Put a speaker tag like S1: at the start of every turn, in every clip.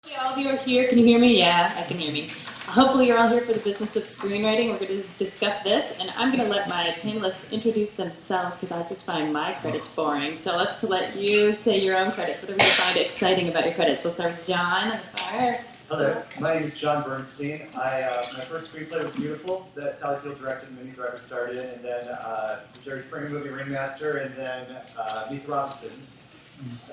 S1: Hopefully all of you are here. Can you hear me? Yeah, I can hear me. Hopefully you're all here for the business of screenwriting. We're going to discuss this, and I'm going to let my panelists introduce themselves because I just find my credits boring. So let's let you say your own credits, whatever you find exciting about your credits. We'll start with John on the far.
S2: Hello, my name is John Bernstein. My first screenplay was Beautiful, that Sally Field directed and Minnie Driver starred in, and then the Jerry Springer movie Ringmaster, and then Meet the Robinsons.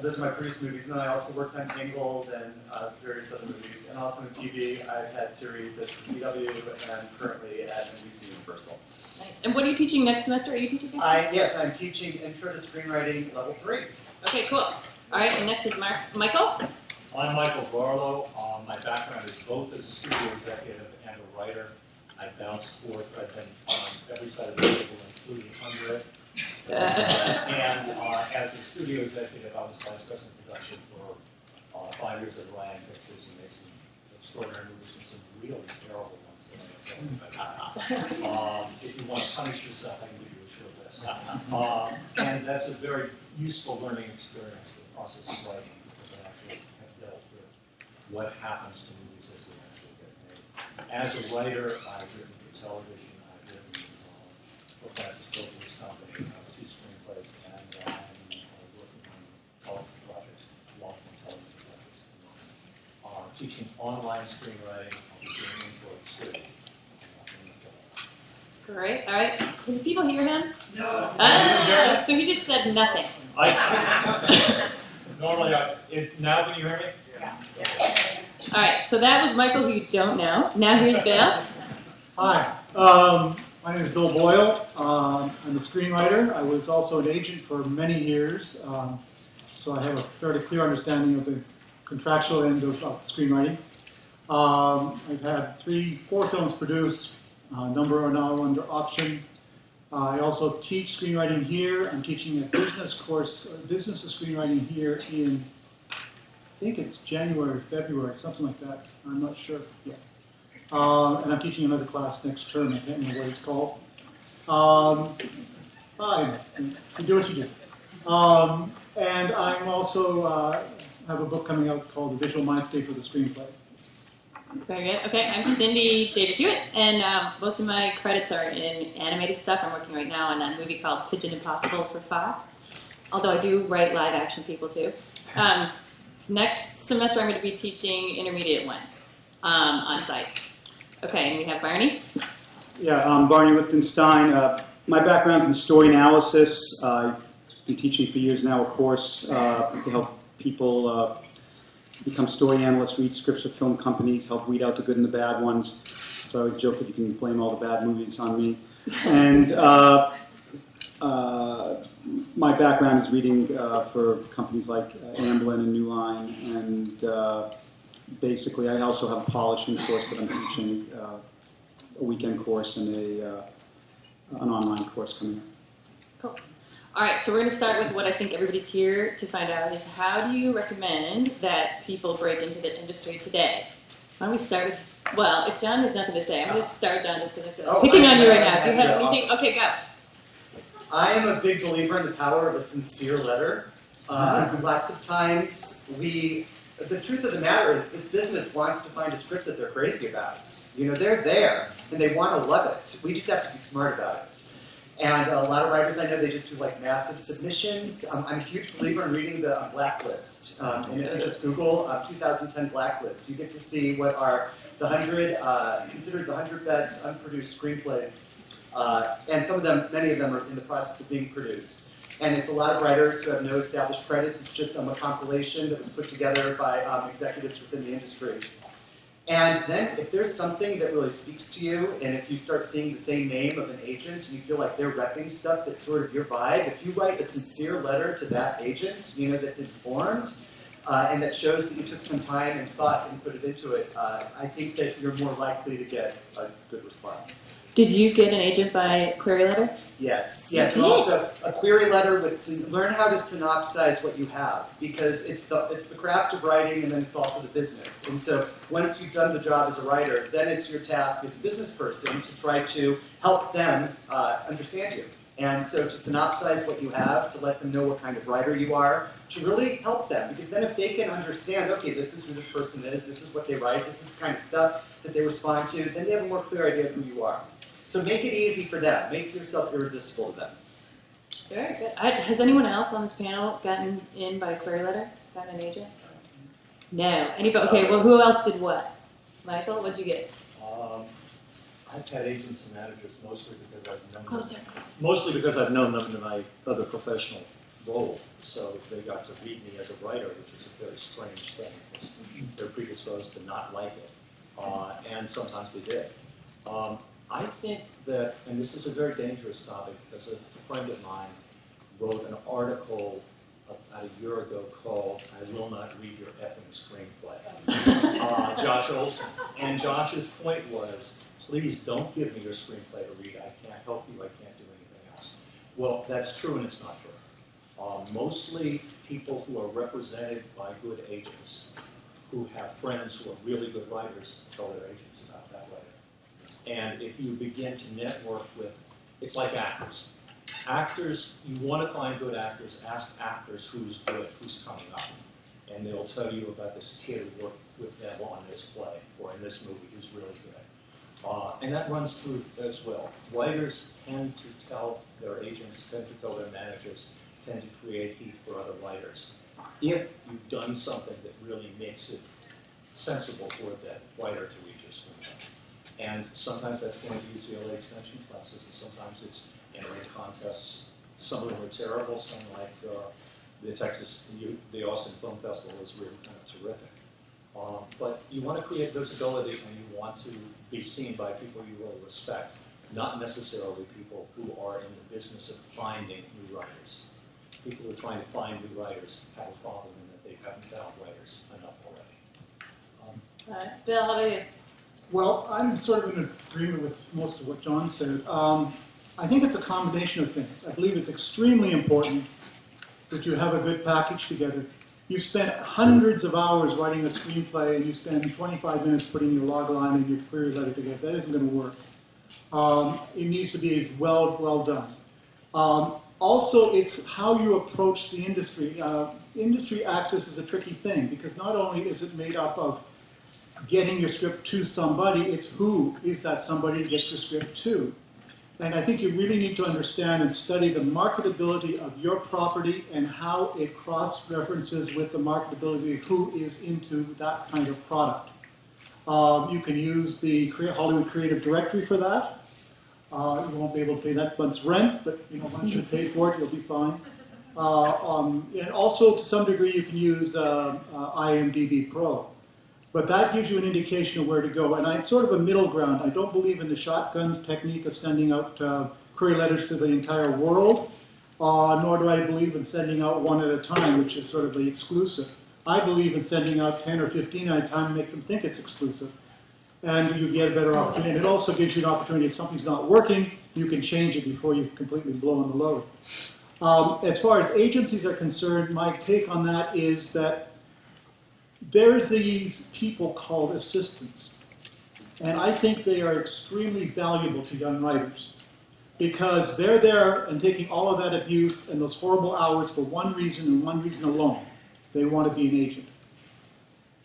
S2: Those are my previous movies, and then I also worked on Tangled and various other movies, and also in TV. I've had series at the CW and currently at NBC Universal.
S1: Nice. And what are you teaching next semester? Are you teaching next semester?
S2: Yes, I'm teaching Intro to Screenwriting Level 3.
S1: Okay, cool. All right, and next is Michael.
S3: I'm Michael Barlow. My background is both as a studio executive and a writer. I bounce forth. I've been on every side of the table, including under it. And as a studio executive, I was vice president of production for 5 years at Ryan Pictures and made some extraordinary movies and some really terrible ones. If you want to punish yourself, I can give you a short list. And that's a very useful learning experience for the process of writing, because I actually have dealt with what happens to movies as they actually get made. As a writer, I've written for television. I've written for Francis Coppola's company, 2 screenplays, and I'm working on television projects, long-term television projects. Teaching online screenwriting. I'll be doing intro too.
S1: Great. All right. Can the people hear him?
S3: No.
S1: So he just said nothing.
S3: Normally, now can you hear me?
S1: Yeah. All right. So that was Michael, who you don't know. Now here's Bill.
S4: Hi. My name is Bill Boyle. I'm a screenwriter. I was also an agent for many years, so I have a fairly clear understanding of the contractual end of screenwriting. I've had 4 films produced. A number are now under option. I also teach screenwriting here. I'm teaching a business course, business of screenwriting here in, I think it's January, February, something like that. I'm not sure yet. And I'm teaching another class next term. I can't remember what it's called. You do what you do. And I'm also have a book coming out called The Visual Mindscape of the Screenplay.
S1: Very good. Okay, I'm Cindy Davis-Hewitt, and most of my credits are in animated stuff. I'm working right now on a movie called Pigeon Impossible for Fox, although I do write live-action people too. Next semester, I'm going to be teaching Intermediate 1 on site. Okay, and we have Barney.
S5: Yeah, I'm Barney Lichtenstein. My background's in story analysis. I've been teaching for years now a course to help people become story analysts, read scripts of film companies, help weed out the good and the bad ones. So I always joke that you can blame all the bad movies on me. And my background is reading for companies like Amblin and New Line, and basically I also have a polishing course that I'm teaching, a weekend course and an online course coming up.
S1: Cool. All right, so we're going to start with what I think everybody's here to find out is how do you recommend that people break into the industry today? Why don't we start with, well, if John has nothing to say, I'm going to start, John, just because I'm picking on you right now. Do you have anything? Okay, go.
S2: I am a big believer in the power of a sincere letter. Lots of times the truth of the matter is this business wants to find a script that they're crazy about. You know, they're there and they want to love it. We just have to be smart about it. And a lot of writers I know, they just do like massive submissions. I'm a huge believer in reading the Blacklist. And if you just Google 2010 Blacklist, you get to see what are the 100, considered the 100 best unproduced screenplays. And some of them, many of them are in the process of being produced. And it's a lot of writers who have no established credits. It's just a compilation that was put together by executives within the industry. And then if there's something that really speaks to you, and if you start seeing the same name of an agent, and you feel like they're repping stuff that's sort of your vibe, if you write a sincere letter to that agent, you know, that's informed, and that shows that you took some time and thought and put it into it, I think that you're more likely to get a good response.
S1: Did you get an agent by query letter?
S2: Yes, yes, and also a query letter with, learn how to synopsize what you have, because it's the craft of writing and then it's also the business. And so once you've done the job as a writer, then it's your task as a business person to try to help them understand you. And so to synopsize what you have, to let them know what kind of writer you are, to really help them. Because then if they can understand, okay, this is who this person is, this is what they write, this is the kind of stuff that they respond to, then they have a more clear idea of who you are. So make it easy for them. Make yourself irresistible to them.
S1: Very good. Has anyone else on this panel gotten in by a query letter? Gotten an agent? No. Anybody? Okay, well, who else did what? Michael, what'd you get?
S3: I've had agents and managers mostly because I've known
S1: Closer.
S3: them. Mostly because I've known them in my other professional role. So they got to read me as a writer, which is a very strange thing. They're predisposed to not like it, and sometimes they did. I think that, and this is a very dangerous topic, because a friend of mine wrote an article about a year ago called "I Will Not Read Your Effing Screenplay." Josh Olson. And Josh's point was, please don't give me your screenplay to read. I can't help you. I can't do anything else. Well, that's true and it's not true. Mostly people who are represented by good agents, who have friends who are really good writers, tell their agents about that writer. And if you begin to network with, it's like actors. Actors, you want to find good actors, ask actors who's good, who's coming up. And they'll tell you about this kid who worked with them on this play or in this movie who's really good. And that runs through as well. Writers tend to tell their agents, tend to tell their managers, tend to create heat for other writers. If you've done something that really makes it sensible for that writer to read your screenplay. And sometimes that's going to UCLA extension classes, and sometimes it's entering contests. Some of them are terrible, some like the Austin Film Festival is really kind of terrific. But you want to create visibility and you want to be seen by people you really respect, not necessarily people who are in the business of finding new writers. People who are trying to find new writers have a problem in that they haven't found writers enough already.
S1: Bill, how about you?
S4: Well, I'm sort of in agreement with most of what John said. I think it's a combination of things. I believe it's extremely important that you have a good package together. You've spent hundreds of hours writing a screenplay and you spend 25 minutes putting your log line and your query letter together. That isn't going to work. It needs to be well done. Also, it's how you approach the industry. Industry access is a tricky thing because not only is it made up of getting your script to somebody, it's who is that somebody to get your script to. And I think you really need to understand and study the marketability of your property and how it cross-references with the marketability of who is into that kind of product. You can use the Hollywood Creative Directory for that. You won't be able to pay that month's rent, but once you pay for it, you'll be fine. And also, to some degree, you can use IMDb Pro. But that gives you an indication of where to go. And I'm sort of a middle ground. I don't believe in the shotguns technique of sending out query letters to the entire world, nor do I believe in sending out one at a time, which is sort of the exclusive. I believe in sending out 10 or 15 at a time and make them think it's exclusive. And you get a better opportunity. And it also gives you an opportunity, if something's not working, you can change it before you've completely blown the load. As far as agencies are concerned, my take on that is that there's these people called assistants. And I think they are extremely valuable to young writers because they're there and taking all of that abuse and those horrible hours for one reason and one reason alone. They want to be an agent.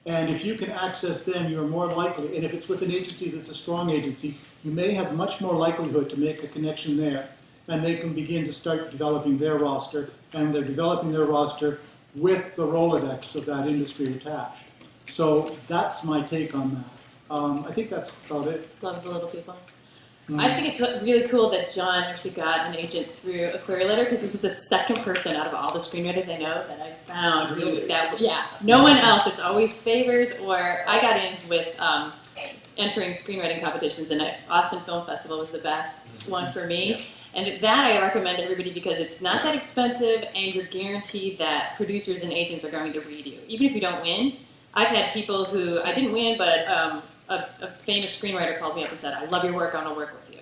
S4: And if you can access them, you're more likely, and if it's with an agency that's a strong agency, you may have much more likelihood to make a connection there. And they can begin to start developing their roster, and they're developing their roster with the Rolodex of that industry attached. So that's my take on that. I think that's about it.
S1: Love the little people. I think it's really cool that John actually got an agent through a query letter because this is the second person out of all the screenwriters I know that I found
S2: Really?
S1: that, yeah, no one else. It's always favors, or I got in with entering screenwriting competitions, and Austin Film Festival was the best one for me. And that I recommend everybody because it's not that expensive and you're guaranteed that producers and agents are going to read you. Even if you don't win, I've had people who, I didn't win, but a famous screenwriter called me up and said, I love your work, I want to work with you.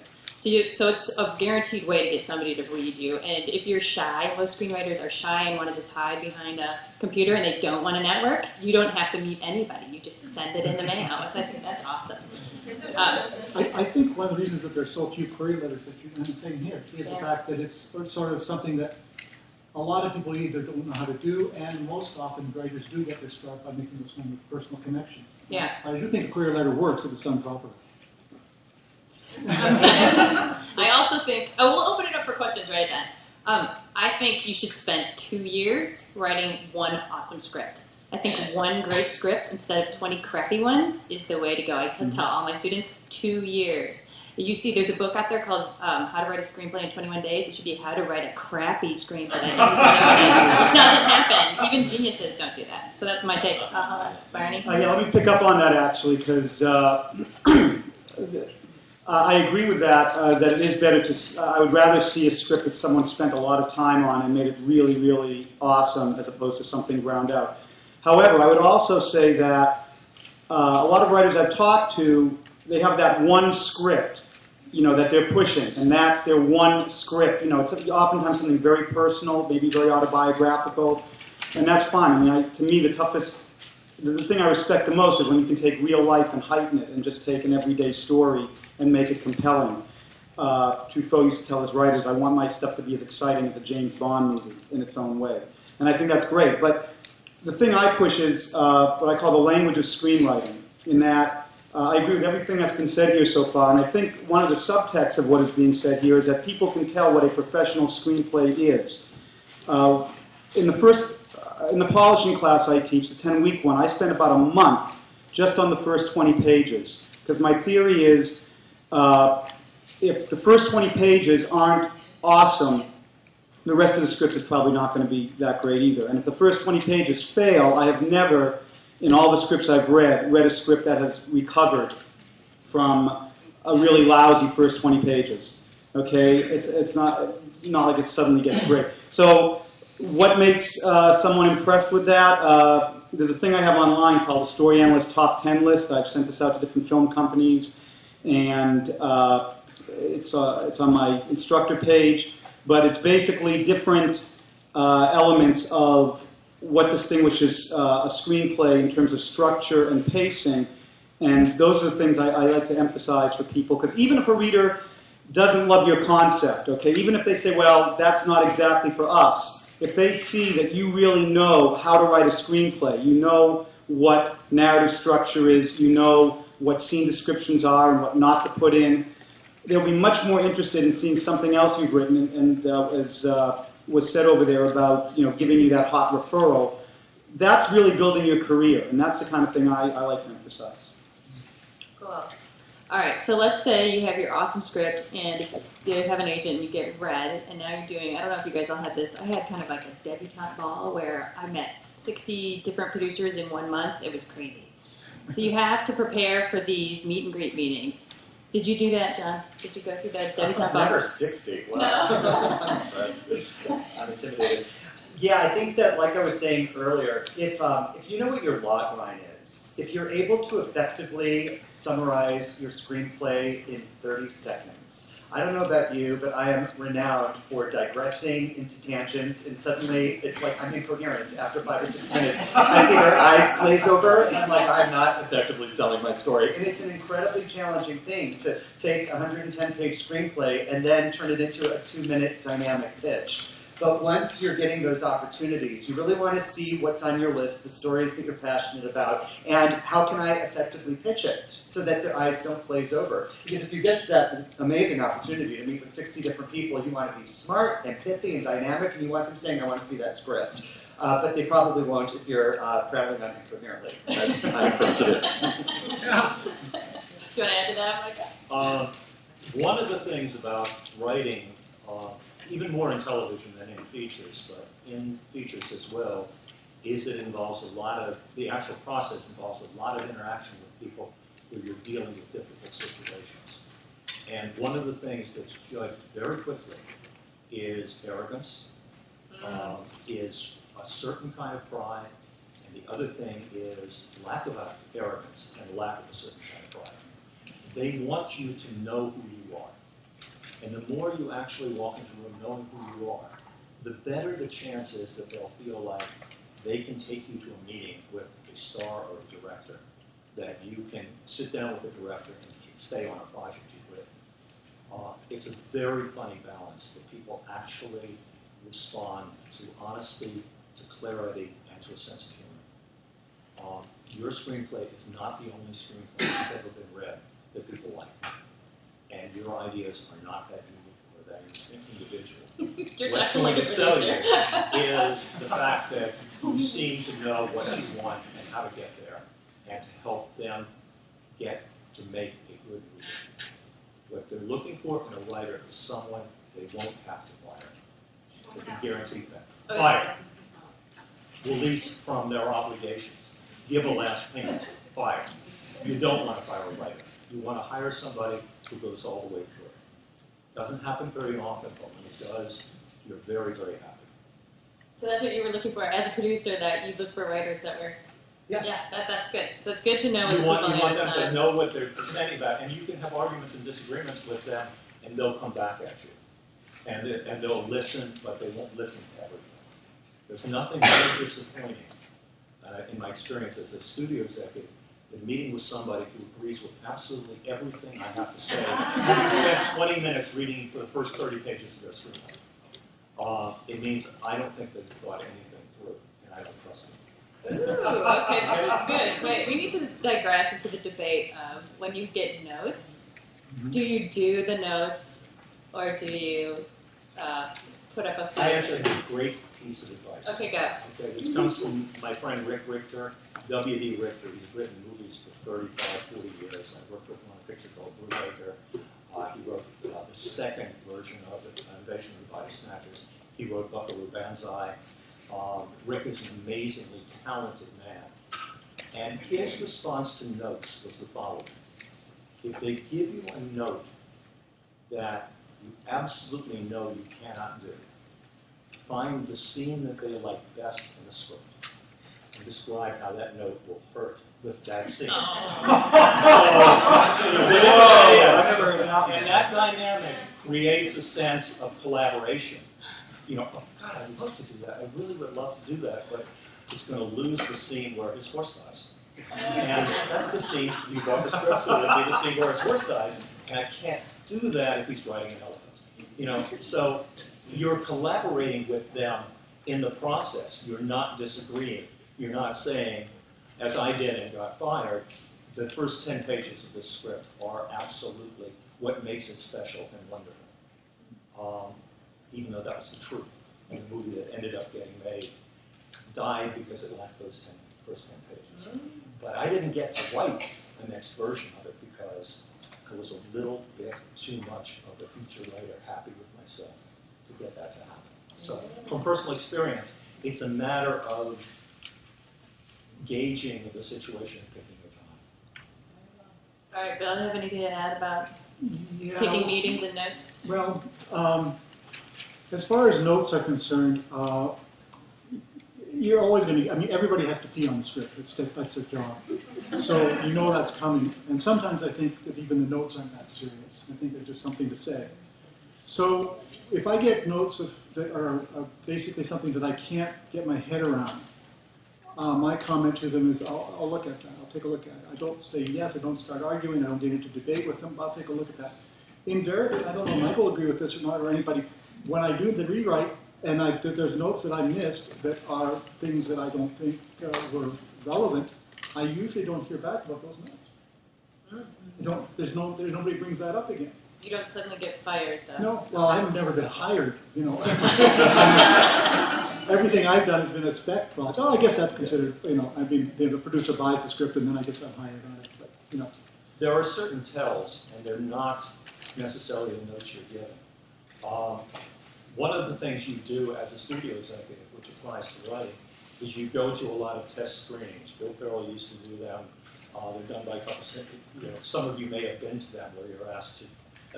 S1: So it's a guaranteed way to get somebody to read you. And if you're shy, most screenwriters are shy and want to just hide behind a computer and they don't want to network, you don't have to meet anybody. You just send it in the mail, which I think that's awesome.
S4: I think one of the reasons that there's so few query letters that you're saying here is the fact that it's sort of something that a lot of people either don't know how to do, and most often writers do get their start by making those kind of personal connections.
S1: Yeah.
S4: I do think a query letter works if it's done properly.
S1: I also think, oh, we'll open it up for questions right then. I think you should spend 2 years writing one awesome script. I think one great script instead of 20 crappy ones is the way to go. I can tell all my students 2 years. You see, there's a book out there called How to Write a Screenplay in 21 Days. It should be How to Write a Crappy Screenplay in 21 Days. It doesn't happen. Even geniuses don't do that. So that's my take. Barney?
S5: Yeah, let me pick up on that actually, because I agree with that, that it is better to, I would rather see a script that someone spent a lot of time on and made it really, really awesome as opposed to something ground out. However, I would also say that a lot of writers I've talked to, they have that one script, you know, that they're pushing, and that's their one script. You know, it's oftentimes something very personal, maybe very autobiographical, and that's fine. I mean, to me, the thing I respect the most is when you can take real life and heighten it and just take an everyday story and make it compelling. Truffaut used to tell his writers, I want my stuff to be as exciting as a James Bond movie in its own way. And I think that's great. But the thing I push is what I call the language of screenwriting, in that I agree with everything that's been said here so far, and I think one of the subtexts of what is being said here is that people can tell what a professional screenplay is. In the polishing class I teach, the 10-week one, I spent about a month just on the first 20 pages, because my theory is if the first 20 pages aren't awesome, the rest of the script is probably not going to be that great either. And if the first 20 pages fail, I have never, in all the scripts I've read a script that has recovered from a really lousy first 20 pages. Okay, it's not like it suddenly gets great. So what makes someone impressed with that? There's a thing I have online called the Story Analyst Top 10 list. I've sent this out to different film companies, and it's on my instructor page. But it's basically different elements of what distinguishes a screenplay in terms of structure and pacing. And those are the things I like to emphasize for people, because even if a reader doesn't love your concept, okay, even if they say, well, that's not exactly for us, if they see that you really know how to write a screenplay, you know what narrative structure is, you know what scene descriptions are and what not to put in, they'll be much more interested in seeing something else you've written, and as was said over there about, you know, giving you that hot referral, that's really building your career, and that's the kind of thing I like to emphasize.
S1: Cool. All right, so let's say you have your awesome script and you have an agent and you get read, and now you're doing, I don't know if you guys all had this, I had kind of like a debutante ball where I met 60 different producers in 1 month. It was crazy. So you have to prepare for these meet and greet meetings. Did you do that, John? Did you go through that debutante ball?
S2: Never 60. Wow.
S1: No.
S2: I'm intimidated. Yeah, I think that, like I was saying earlier, if you know what your log line is, if you're able to effectively summarize your screenplay in 30 seconds, I don't know about you, but I am renowned for digressing into tangents, and suddenly it's like I'm incoherent after 5 or 6 minutes. I see their eyes glaze over, and I'm like, I'm not effectively selling my story. And it's an incredibly challenging thing to take a 110-page screenplay and then turn it into a 2-minute dynamic pitch. But once you're getting those opportunities, you really want to see what's on your list, the stories that you're passionate about, and how can I effectively pitch it so that their eyes don't glaze over. Because if you get that amazing opportunity to meet with 60 different people, you want to be smart and pithy and dynamic, and you want them saying, I want to see that script. But they probably won't if you're prattling on incoherently, as I'm prone to do.
S1: Do you want to add to that, Mike?
S3: One of the things about writing, even more in television than in features, but in features as well, is it involves a lot of, the actual process involves a lot of interaction with people where you're dealing with difficult situations. And one of the things that's judged very quickly is arrogance, is a certain kind of pride, and the other thing is lack of arrogance and lack of a certain kind of pride. They want you to know who you are. And the more you actually walk into a room knowing who you are, the better the chance is that they'll feel like they can take you to a meeting with a star or a director, that you can sit down with a director and stay on a project you've written. It's a very funny balance that people actually respond to honesty, to clarity, and to a sense of humor. Your screenplay is not the only screenplay that's ever been read that people like. And your ideas are not that unique or that individual.
S1: You're
S3: What's
S1: definitely
S3: going to sell you
S1: producer.
S3: is the fact that you seem to know what you want and how to get there, and to help them get to make a good movie. What they're looking for in a writer is someone they won't have to fire. They can guarantee that.
S1: Okay.
S3: Fire. Release from their obligations. Give a last payment. Fire. You don't want to fire a writer. You want to hire somebody who goes all the way through it. Doesn't happen very often, but when it does, you're very, very happy.
S1: So that's what you were looking for as a producer, that you look for writers that were.
S2: Yeah.
S1: That's good. So it's good to know what
S3: You want
S1: people
S3: them to know what they're saying about, and you can have arguments and disagreements with them, and they'll come back at you. And they'll listen, but they won't listen to everything. There's nothing more disappointing, in my experience as a studio executive, than meeting with somebody who agrees with absolutely everything I have to say. We spent 20 minutes reading for the first 30 pages of their screenplay. It means I don't think they've thought anything through, and I don't trust them.
S1: Ooh, okay, this is good. Wait, we need to digress into the debate of when you get notes. Do you do the notes, or do you put up a fight?
S3: I actually have a great piece of advice.
S1: Okay, go.
S3: Okay, this comes from my friend Rick Richter, W.D. Richter. He's written movies for 35, 40 years. I worked with him on a picture called Brubaker. He wrote the second version of it, Invasion of the Body Snatchers. He wrote Buckaroo Banzai. Rick is an amazingly talented man. And his response to notes was the following. If they give you a note that you absolutely know you cannot do, find the scene that they like best in the script and describe how that note will hurt with that scene. And that dynamic creates a sense of collaboration. You know, oh God, I'd love to do that. I really would love to do that, but it's going to lose the scene where his horse dies. And that's the scene, you bought the script, so it'll be the scene where his horse dies, and I can't do that if he's riding an elephant. You know, so you're collaborating with them in the process. You're not disagreeing. You're not saying, as I did and got fired, the first 10 pages of this script are absolutely what makes it special and wonderful. Even though that was the truth. And the movie that ended up getting made died because it lacked those first 10 pages. But I didn't get to write the next version of it because I was a little bit too much of a feature writer, happy with myself to get that to happen. So from personal experience, it's a matter of gauging the situation and picking your time.
S1: All right, Bill, do you have anything to add about
S4: Yeah,
S1: taking meetings and notes?
S4: well, as far as notes are concerned, you're always going to, I mean, everybody has to pee on the script. That's their job. So you know that's coming. And sometimes I think that even the notes aren't that serious. I think they're just something to say. So if I get notes that are basically something that I can't get my head around, my comment to them is, I'll look at that. I'll take a look at it. I don't say yes. I don't start arguing. I don't get into debate with them. But I'll take a look at that. Invariably, I don't know if Michael will agree with this or not, or anybody, when I do the rewrite, and there's notes that I missed that are things that I don't think were relevant, I usually don't hear back about those notes. Nobody brings that up again.
S1: You don't suddenly get fired, though.
S4: No, well, I've never been hired, you know. Everything I've done has been a spec project. Oh, I guess that's considered, you know, I mean, the producer buys the script and then I guess I'm hired on it, but, you know.
S3: There are certain tells, and they're not necessarily the notes you're given. One of the things you do as a studio executive, which applies to writing, is you go to a lot of test screenings. Bill Farrell used to do them. They're done by a couple of, you know, some of you may have been to them where you're asked to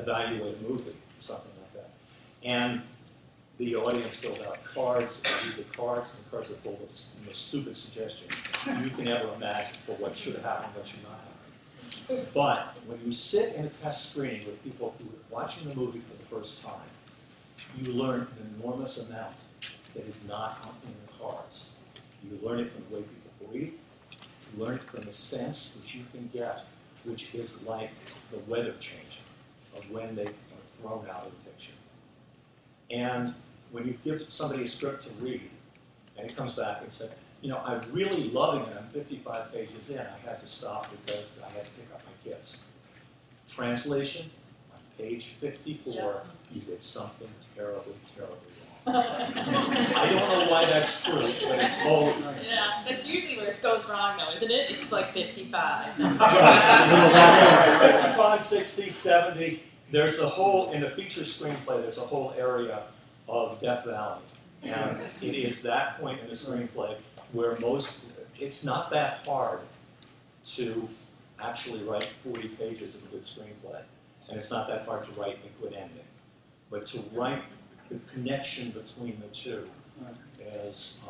S3: evaluate a movie, or something like that. And the audience fills out cards, and read the cards, and the cards are full of the most stupid suggestions you can ever imagine for what should have happened, what should not happen. But when you sit in a test screening with people who are watching the movie for the first time, you learn an enormous amount that is not in the cards. You learn it from the way people breathe. You learn it from the sense which you can get, which is like the weather changing of when they are thrown out of the picture. And when you give somebody a script to read, and it comes back and says, you know, I'm really loving it. I'm 55 pages in. I had to stop because I had to pick up my kids. Translation, on page 54, you did something terribly, terribly wrong. I don't know why that's true, but it's always.
S1: Yeah, that's usually where it goes wrong, though, isn't it? It's like 55.
S3: 55, 60, 70. There's a whole, in the feature screenplay, there's a whole area of Death Valley. And it is that point in the screenplay where it's not that hard to actually write 40 pages of a good screenplay. And it's not that hard to write a good ending. But to write the connection between the two is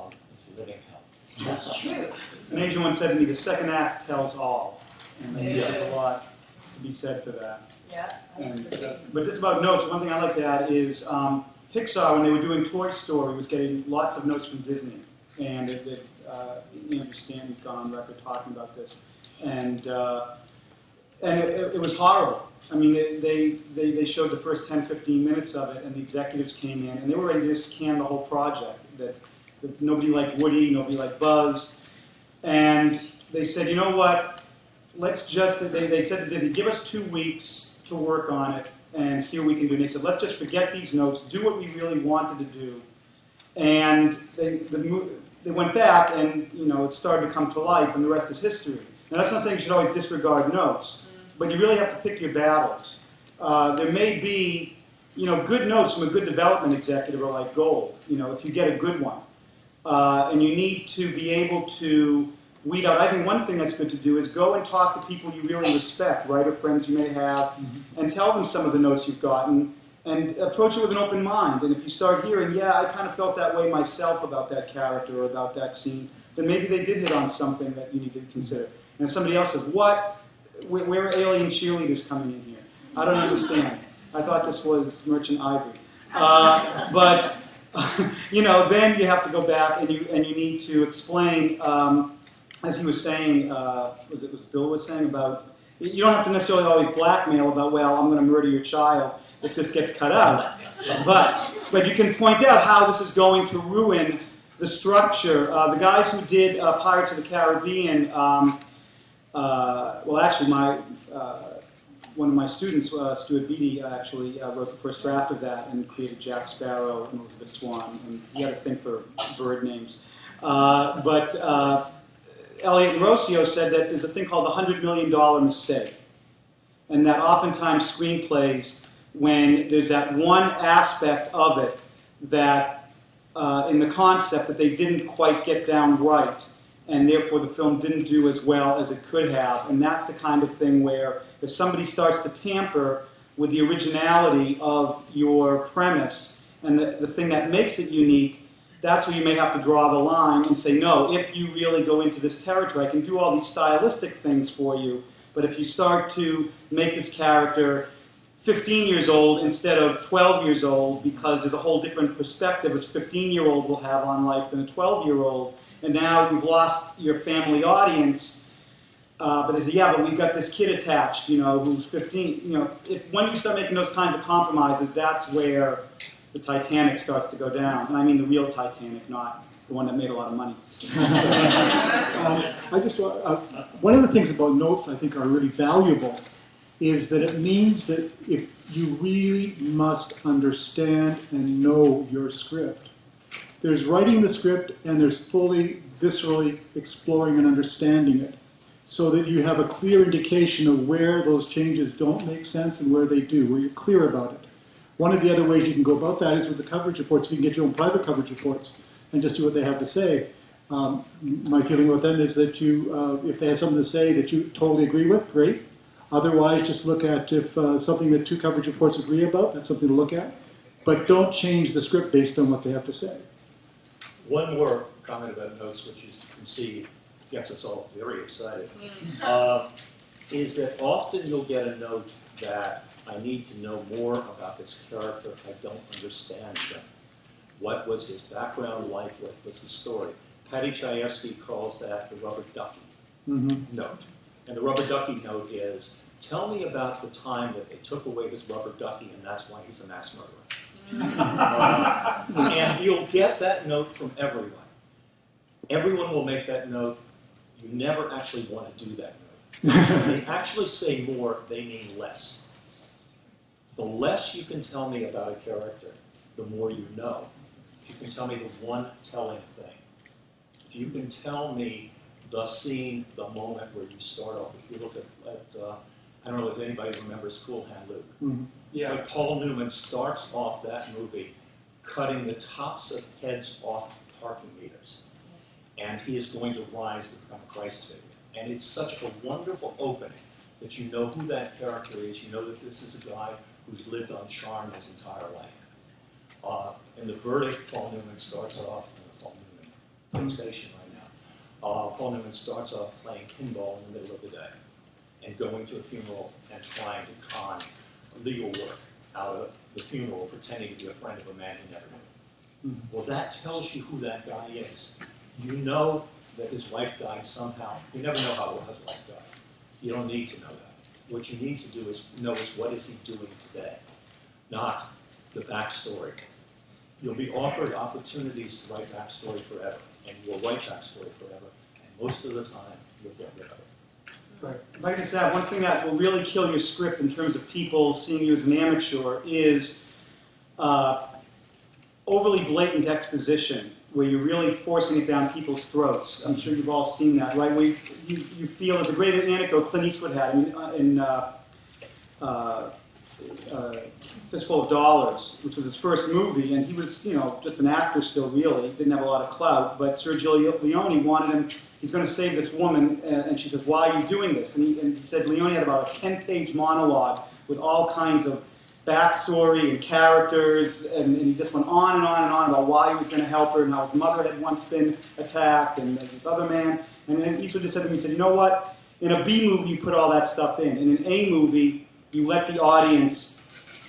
S3: living hell.
S1: That's true.
S5: An agent once said to me, the second act tells all. And there's a lot to be said for that.
S1: Yeah.
S5: But this about notes, one thing I like to add is Pixar, when they were doing Toy Story, was getting lots of notes from Disney. And you understand, he's gone on record talking about this. And it was horrible. I mean, they showed the first 10, 15 minutes of it, and the executives came in, and they were ready to just can the whole project. That nobody liked Woody, nobody liked Buzz. And they said, you know what, let's just, they said to Disney, give us 2 weeks to work on it and see what we can do. And they said, let's just forget these notes, do what we really wanted to do. And they went back, and you know, it started to come to life, and the rest is history. Now, that's not saying you should always disregard notes, but you really have to pick your battles. There may be, you know, good notes from a good development executive are like gold, you know, if you get a good one. And you need to be able to weed out. I think one thing that's good to do is go and talk to people you really respect, writer friends you may have, and tell them some of the notes you've gotten, and approach it with an open mind. And if you start hearing, yeah, I kind of felt that way myself about that character or about that scene, then maybe they did hit on something that you need to consider. And if somebody else says, what? Where are alien cheerleaders coming in here? I don't understand. I thought this was Merchant Ivory. But you know, then you have to go back and you need to explain, as he was saying, was Bill was saying about, you don't have to necessarily always blackmail about, well, I'm going to murder your child if this gets cut out. But you can point out how this is going to ruin the structure. The guys who did Pirates of the Caribbean, well, actually, one of my students, Stuart Beatty, actually wrote the first draft of that and created Jack Sparrow and Elizabeth Swann, and he had a thing for bird names. But Elliot and Rossio said that there's a thing called the $100 million mistake, and that oftentimes screenplays, when there's that one aspect of it that, in the concept, that they didn't quite get down right, and therefore the film didn't do as well as it could have. And that's the kind of thing where if somebody starts to tamper with the originality of your premise and the thing that makes it unique, that's where you may have to draw the line and say, no, if you really go into this territory, I can do all these stylistic things for you, but if you start to make this character 15 years old instead of 12 years old, because there's a whole different perspective a 15-year-old will have on life than a 12-year-old, and now you've lost your family audience, but they say, yeah, but we've got this kid attached, you know, who's 15. You know, when you start making those kinds of compromises, that's where the Titanic starts to go down. And I mean the real Titanic, not the one that made a lot of money.
S4: One of the things about notes I think are really valuable is that it means that if you really must understand and know your script. There's writing the script and there's fully, viscerally exploring and understanding it so that you have a clear indication of where those changes don't make sense and where they do, where you're clear about it. One of the other ways you can go about that is with the coverage reports. You can get your own private coverage reports and just see what they have to say. My feeling about them is that if they have something to say that you totally agree with, great. Otherwise, just look at if something that 2 coverage reports agree about, that's something to look at. But don't change the script based on what they have to say.
S3: One more comment about notes, which, as you can see, gets us all very excited, is that often you'll get a note that I need to know more about this character. I don't understand him. What was his background like? What was his story? Patty Chayefsky calls that the rubber ducky note. And the rubber ducky note is, tell me about the time that they took away his rubber ducky and that's why he's a mass murderer. And you'll get that note from everyone. Everyone will make that note. You never actually want to do that note. When they actually say more, they mean less. The less you can tell me about a character, the more you know. If you can tell me the one telling thing, if you can tell me the scene, the moment where you start off, if you look at I don't know if anybody remembers Cool Hand Luke.
S4: Mhm.
S6: Yeah.
S3: But Paul Newman starts off that movie cutting the tops of heads off parking meters. And he is going to rise to become a Christ figure. And it's such a wonderful opening that you know who that character is. You know that this is a guy who's lived on charm his entire life. In The Verdict, Paul Newman starts off, Paul Newman, fixation right now. Paul Newman starts off playing pinball in the middle of the day and going to a funeral and trying to con legal work out of the funeral, pretending to be a friend of a man he never knew. Well, that tells you who that guy is. You know that his wife died somehow. You never know how his wife died. You don't need to know that. What you need to do is know is what is he doing today, not the backstory. You'll be offered opportunities to write backstory forever, and you will write backstory forever, and most of the time, you'll get rid of it.
S5: Right. If I can just add, one thing that will really kill your script in terms of people seeing you as an amateur is overly blatant exposition, where you're really forcing it down people's throats. I'm sure you've all seen that, right? Where you feel, there's a great anecdote Clint Eastwood had in Fistful of Dollars, which was his first movie, and he was, just an actor still, really, didn't have a lot of clout, but Sergio Leone wanted him. He's going to save this woman, and she says, "Why are you doing this?" And he said Leone had about a 10-page monologue with all kinds of backstory and characters, and he just went on and on and on about why he was going to help her and how his mother had once been attacked and this other man. And then Eastwood just said to me, he said, "You know what? In a B movie, you put all that stuff in. In an A movie, you let the audience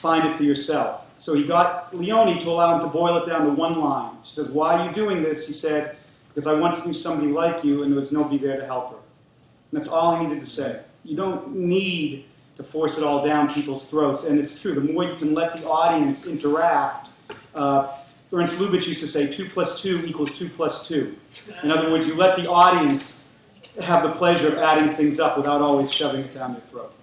S5: find it for yourself." So he got Leone to allow him to boil it down to one line. She says, "Why are you doing this?" He said, "Because I once knew somebody like you, and there was nobody there to help her." And that's all he needed to say. You don't need to force it all down people's throats. And it's true, the more you can let the audience interact, Ernst Lubitsch used to say 2 + 2 = 2 + 2. In other words, you let the audience have the pleasure of adding things up without always shoving it down your throat.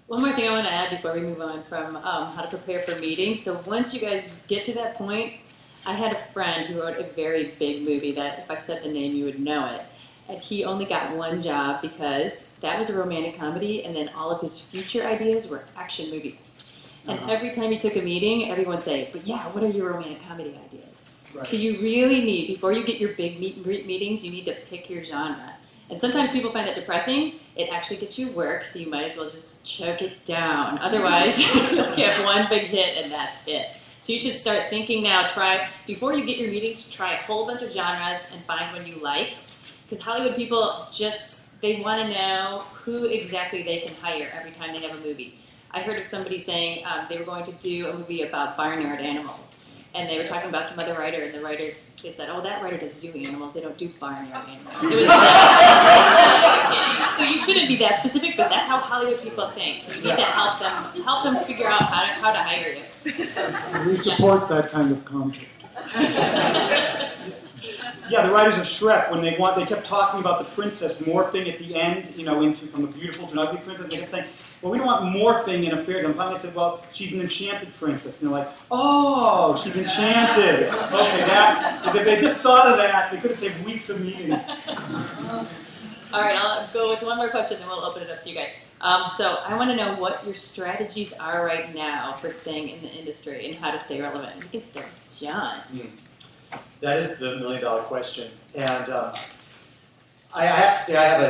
S1: One more thing I want to add before we move on from how to prepare for meetings. So once you guys get to that point, I had a friend who wrote a very big movie that if I said the name, you would know it. And he only got one job because that was a romantic comedy, and then all of his future ideas were action movies. And every time he took a meeting, everyone would say, "But yeah, what are your romantic comedy ideas?"
S4: Right.
S1: So you really need, before you get your big meet and greet meetings, you need to pick your genre. And sometimes people find that depressing. It actually gets you work, so you might as well just choke it down. Otherwise, you'll get one big hit and that's it. So you should start thinking now, before you get your meetings, try a whole bunch of genres and find one you like. Because Hollywood people they want to know who exactly they can hire every time they have a movie. I heard of somebody saying they were going to do a movie about barnyard animals. And they were talking about some other writer, and they said, "Oh, that writer does zoo animals, they don't do barnyard animals." It was so you shouldn't be that specific, but that's how Hollywood people think. So you need to help them figure out how to hire you.
S4: We support that kind of concept.
S5: Yeah, the writers of Shrek, when they kept talking about the princess morphing at the end, from a beautiful to an ugly princess, they kept saying, "Well, we don't want morphing in a fairy tale." And finally I said, "Well, she's an enchanted princess." And they're like, "Oh, she's enchanted." Okay, because if they just thought of that, they could have saved weeks of meetings.
S1: All right, I'll go with one more question, then we'll open it up to you guys. So I want to know what your strategies are right now for staying in the industry and how to stay relevant. You can start with John.
S2: That is the million-dollar question. And I have to say I have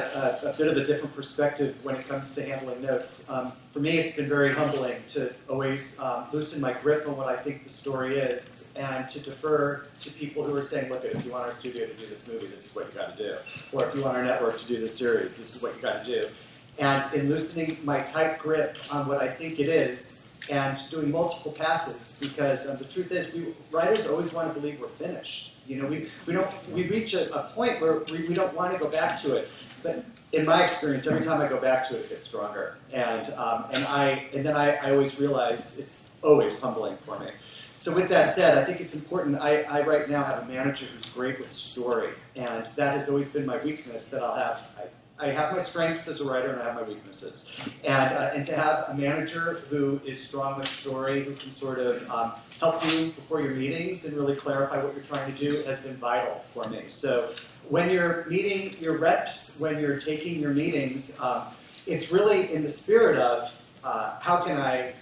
S2: a bit of a different perspective when it comes to handling notes. For me, it's been very humbling to always loosen my grip on what I think the story is and to defer to people who are saying, "Look, if you want our studio to do this movie, this is what you got to do. Or if you want our network to do this series, this is what you got to do." And in loosening my tight grip on what I think it is, and doing multiple passes, because the truth is, writers always want to believe we're finished. We reach a point where we don't want to go back to it. But in my experience, every time I go back to it, it gets stronger. And then I always realize it's always humbling for me. So with that said, I think it's important. I right now have a manager who's great with story, and that has always been my weakness. That I have my strengths as a writer, and I have my weaknesses. And to have a manager who is strong with story, who can sort of help you before your meetings and really clarify what you're trying to do has been vital for me. So when you're meeting your reps, when you're taking your meetings, it's really in the spirit of how can I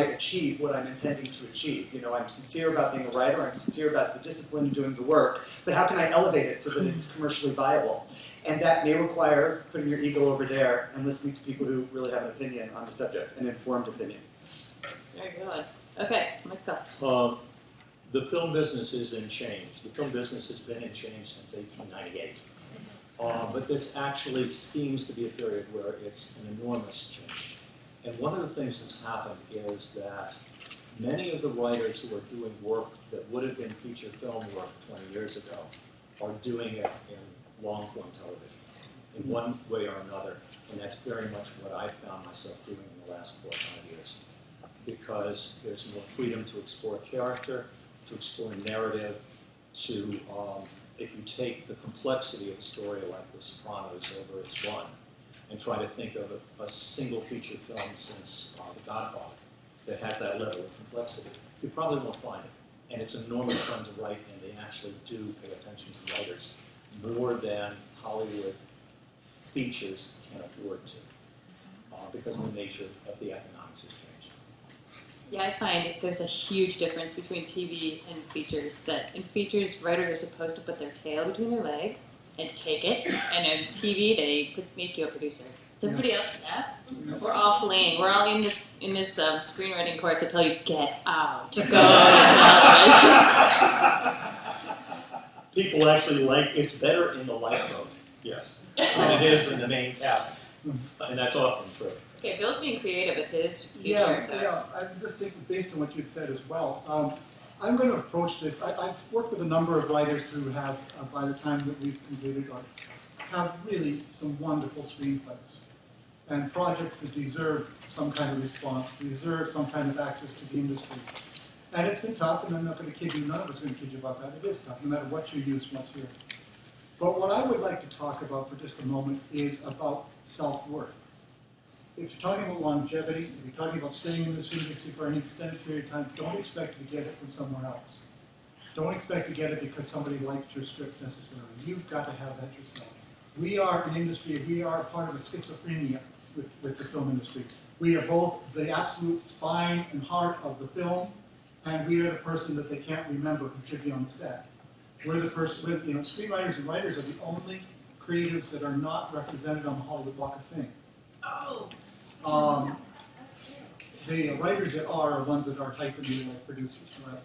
S2: achieve what I'm intending to achieve? You know, I'm sincere about being a writer, I'm sincere about the discipline and doing the work, but how can I elevate it so that it's commercially viable? And that may require putting your ego over there and listening to people who really have an opinion on the subject, an informed opinion.
S1: Very good. Okay, Michael.
S3: The film business is in change. The film business has been in change since 1898. But this actually seems to be a period where it's an enormous change. And one of the things that's happened is that many of the writers who are doing work that would have been feature film work 20 years ago are doing it in long-form television, in one way or another. And that's very much what I've found myself doing in the last 4 or 5 years. Because there's more freedom to explore character, to explore narrative, to, if you take the complexity of a story like The Sopranos over its run, and try to think of a single feature film since The Godfather that has that level of complexity, you probably won't find it. And it's enormous fun to write, and they actually do pay attention to writers more than Hollywood features can afford to, because of the nature of the economics has changed.
S1: Yeah, I find there's a huge difference between TV and features. That in features, writers are supposed to put their tail between their legs and take it, and in TV, they make you a producer. Is everybody else in that? We're all fleeing. We're all in this screenwriting course that tell you get out, go to television.
S3: People actually like it's better in the lifeboat, yes, than it is in the main cab, and that's often true.
S1: Okay, Bill's being creative with his feature.
S4: Yeah, I just think based on what you said as well, I'm going to approach this. I've worked with a number of writers who have, by the time that we've completed, have really some wonderful screenplays and projects that deserve some kind of response, deserve some kind of access to the industry. And it's been tough, and I'm not going to kid you, none of us are going to kid you about that. It is tough, no matter what you use, what's here. But what I would like to talk about for just a moment is about self-worth. If you're talking about longevity, if you're talking about staying in this industry for an extended period of time, don't expect to get it from somewhere else. Don't expect to get it because somebody liked your script necessarily. You've got to have that yourself. We are an industry, we are part of the schizophrenia with the film industry. We are both the absolute spine and heart of the film, and we are the person that they can't remember who should be on the set. We're the person, screenwriters and writers are the only creatives that are not represented on the Hollywood Walk of Fame.
S1: Oh.
S4: The writers that are ones that are hyphenated like producers, right?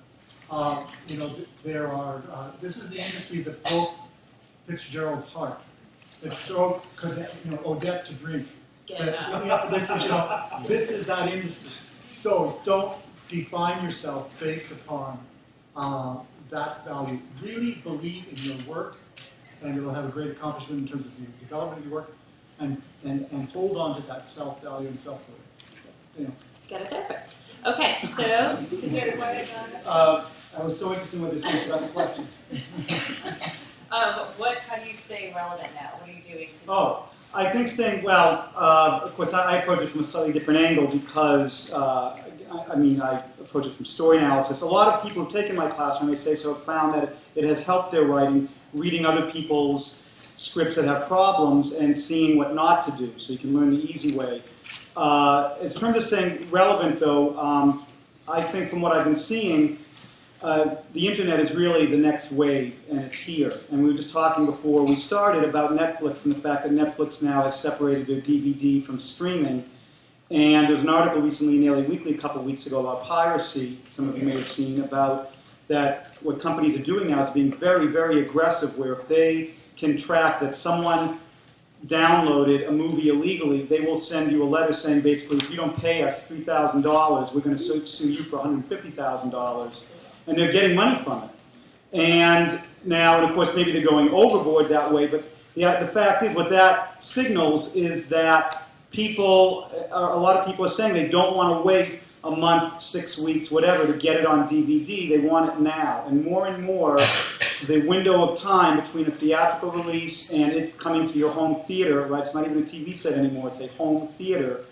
S4: There are. This is the industry that broke Fitzgerald's heart. That broke, Odette to drink. This is that industry. So don't define yourself based upon that value. Really believe in your work, and it'll have a great accomplishment in terms of the development of your work. And hold on to that self-value and self-worth.
S1: Get a therapist. Okay, so did you hear what
S5: I was so interested in what this is about the question.
S1: how do you stay relevant now? What are you doing to
S5: I think staying, of course, I approach it from a slightly different angle because, I approach it from story analysis. A lot of people who've taken my class, when they say so, have found that it has helped their writing, reading other people's scripts that have problems and seeing what not to do, so you can learn the easy way. In terms of saying relevant, though, I think from what I've been seeing, the internet is really the next wave, and it's here. And we were just talking before we started about Netflix and the fact that Netflix now has separated their DVD from streaming. And there's an article recently in Nearly Weekly a couple of weeks ago about piracy, some of you may have seen, about that what companies are doing now is being very, very aggressive, where if they can track that someone downloaded a movie illegally, they will send you a letter saying basically, if you don't pay us $3,000, we're going to sue you for $150,000. And they're getting money from it. And now, and of course, maybe they're going overboard that way, but the fact is what that signals is that a lot of people are saying they don't want to wait a month, 6 weeks, whatever, to get it on DVD. They want it now. And more, the window of time between a theatrical release and it coming to your home theater, right? It's not even a TV set anymore, it's a home theater,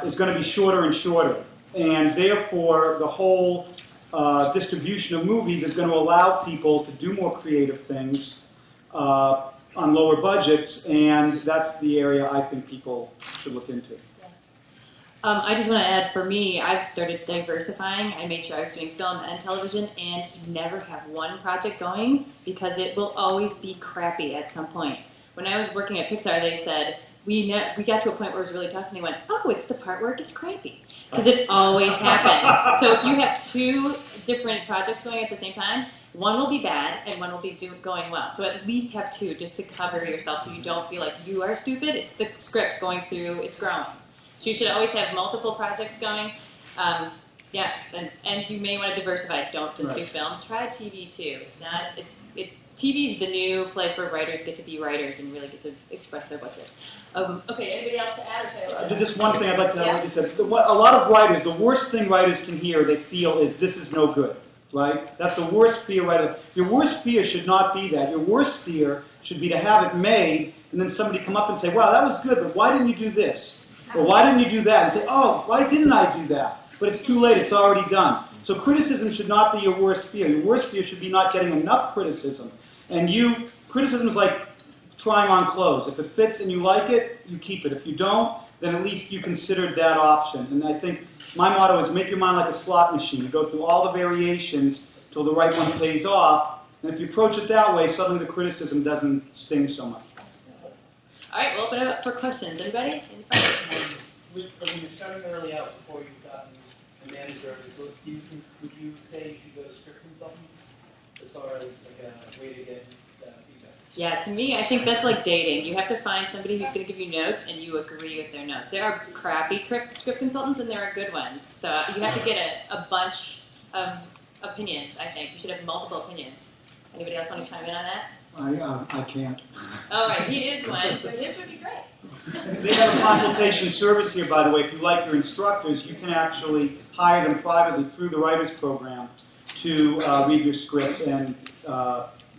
S5: is going to be shorter and shorter. And therefore, the whole distribution of movies is going to allow people to do more creative things on lower budgets, and that's the area I think people should look into.
S1: I just want to add, for me, I've started diversifying. I made sure I was doing film and television, and to never have one project going, because it will always be crappy at some point. When I was working at Pixar, they said, we got to a point where it was really tough, and they went, oh, it's the part where it gets crappy. Because it always happens. So if you have 2 different projects going at the same time, one will be bad and one will be going well. So at least have 2 just to cover yourself so you don't feel like you are stupid. It's the script going through, it's growing. So you should always have multiple projects going. Yeah, and you may want to diversify. Don't just do film. Try TV too. It's TV's the new place where writers get to be writers and really get to express their voices. Okay, anybody else to add? Or should I
S5: Just one thing I'd like to add. What you said. A lot of writers, the worst thing writers can hear, they feel, is this is no good. Right? That's the worst fear writer. Your worst fear should not be that. Your worst fear should be to have it made and then somebody come up and say, wow, that was good, but why didn't you do this? Or why didn't you do that? And say, oh, why didn't I do that? But it's too late, it's already done. So criticism should not be your worst fear. Your worst fear should be not getting enough criticism. And criticism is like trying on clothes. If it fits and you like it, you keep it. If you don't, then at least you considered that option. And I think my motto is make your mind like a slot machine. You go through all the variations till the right one pays off. And if you approach it that way, suddenly the criticism doesn't sting so much.
S1: All right, we'll open it up for questions. Anybody?
S6: When you're starting early out before you've gotten a manager, would you say you should go to script consultants as far as like a way to get feedback?
S1: Yeah, to me, I think that's like dating. You have to find somebody who's going to give you notes and you agree with their notes. There are crappy script consultants and there are good ones. So you have to get a bunch of opinions, I think. You should have multiple opinions. Anybody else want to chime in on that?
S4: I can't.
S1: All right, he is one, so his would be great.
S5: They have a consultation service here, by the way. If you like your instructors, you can actually hire them privately through the writers program to read your script and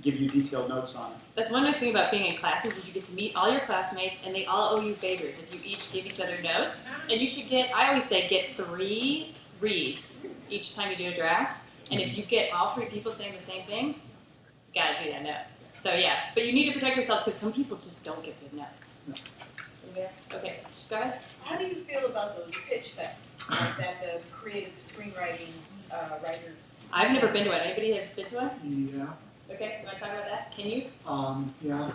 S5: give you detailed notes on it.
S1: That's one nice thing about being in classes is you get to meet all your classmates and they all owe you favors if you each give each other notes. And you should I always say, get 3 reads each time you do a draft. And if you get all 3 people saying the same thing, you gotta do that note. So yeah, but you need to protect yourselves because some people just don't get good notes. Okay, go ahead.
S7: How do you feel about those pitch fests that the creative screenwriting writers?
S1: I've never been to one. Anybody have been to one?
S4: Yeah.
S1: Okay, you want to talk about that? Can you?
S4: Yeah.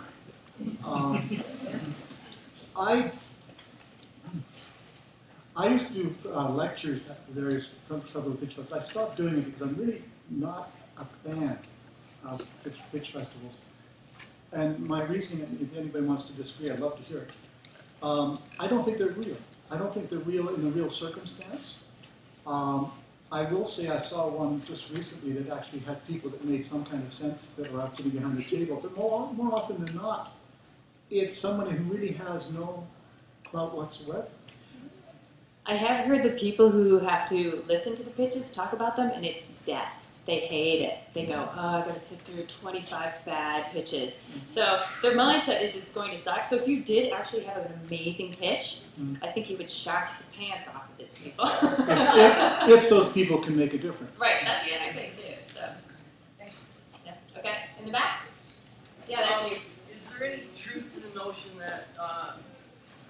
S4: I used to do lectures at the various several pitch festivals. I stopped doing it because I'm really not a fan of pitch festivals. And my reasoning, if anybody wants to disagree, I'd love to hear it. I don't think they're real. I don't think they're real in the real circumstance. I will say I saw one just recently that actually had people that made some kind of sense that were out sitting behind the table. But more often than not, it's somebody who really has no clout whatsoever.
S1: I have heard the people who have to listen to the pitches talk about them, and it's death. They hate it. They go, oh, I gotta sit through 25 bad pitches. So their mindset is it's going to suck. So if you did actually have an amazing pitch, I think you would shock the pants off of those people.
S4: if those people can make a difference.
S1: Right, that's the other thing too. So, yeah. Okay, in the back? Yeah, that's you.
S8: Is there any truth to the notion that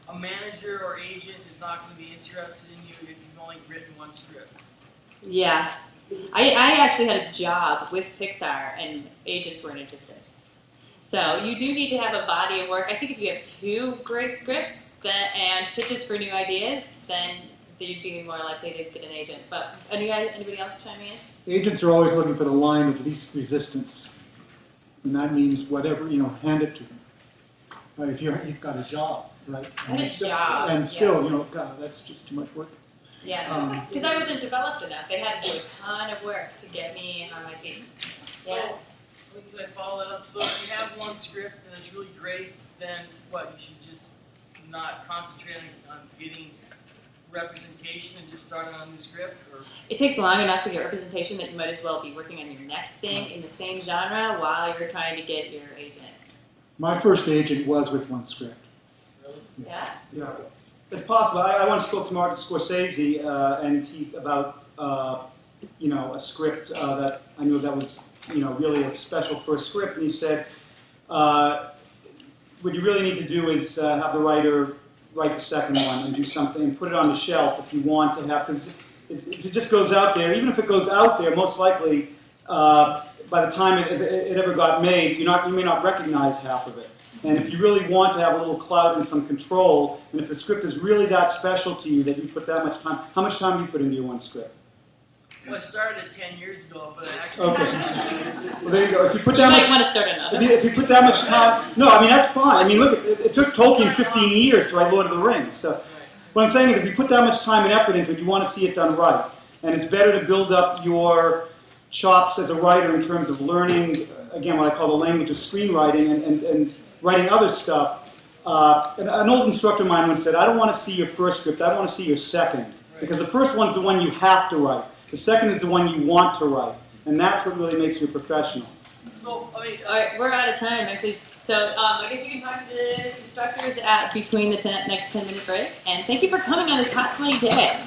S8: a manager or agent is not going to be interested in you if you've only written one script?
S1: Yeah. I actually had a job with Pixar and agents weren't interested. So you do need to have a body of work. I think if you have 2 great scripts and pitches for new ideas, then you'd be more likely to get an agent. But anybody else chiming in?
S4: Agents are always looking for the line of least resistance. And that means whatever, hand it to them. If you've got a job, right?
S1: And
S4: still, God, that's just too much work.
S1: Yeah, because I wasn't developed enough. They had to do a ton of work to get me on my feet.
S8: So, can I follow that up? So if you have one script and it's really great, then what? You should just not concentrate on getting representation and just starting on a new script, or?
S1: It takes long enough to get representation that you might as well be working on your next thing in the same genre while you're trying to get your agent.
S4: My first agent was with one script.
S1: Yeah?
S5: Yeah, it's possible. I once spoke to Martin Scorsese and he about a script that I knew that was really a special first script, and he said, what you really need to do is have the writer write the second one and do something and put it on the shelf if you want to have, because if it just goes out there, even if it goes out there, most likely by the time it ever got made, you may not recognize half of it. And if you really want to have a little clout and some control, and if the script is really that special to you that you put that much time, how much time do you put into your one script?
S8: Well, I started it 10 years ago, but actually.
S5: Okay. Well, there you go. If you put
S1: You
S5: that
S1: might
S5: much,
S1: want to start another.
S5: if you put that much time, no, I mean that's fine. I mean, look, it took Tolkien 15 years to write Lord of the Rings. So what I'm saying is, if you put that much time and effort into it, you want to see it done right, and it's better to build up your chops as a writer in terms of learning, again, what I call the language of screenwriting and writing other stuff. An old instructor of mine once said, I don't want to see your first script, I want to see your second. Because the first one's the one you have to write. The second is the one you want to write. And that's what really makes you a professional.
S8: So, I mean,
S1: All right, we're out of time, actually. So I guess you can talk to the instructors between the next 10-minute break. And thank you for coming on this hot, sweaty day.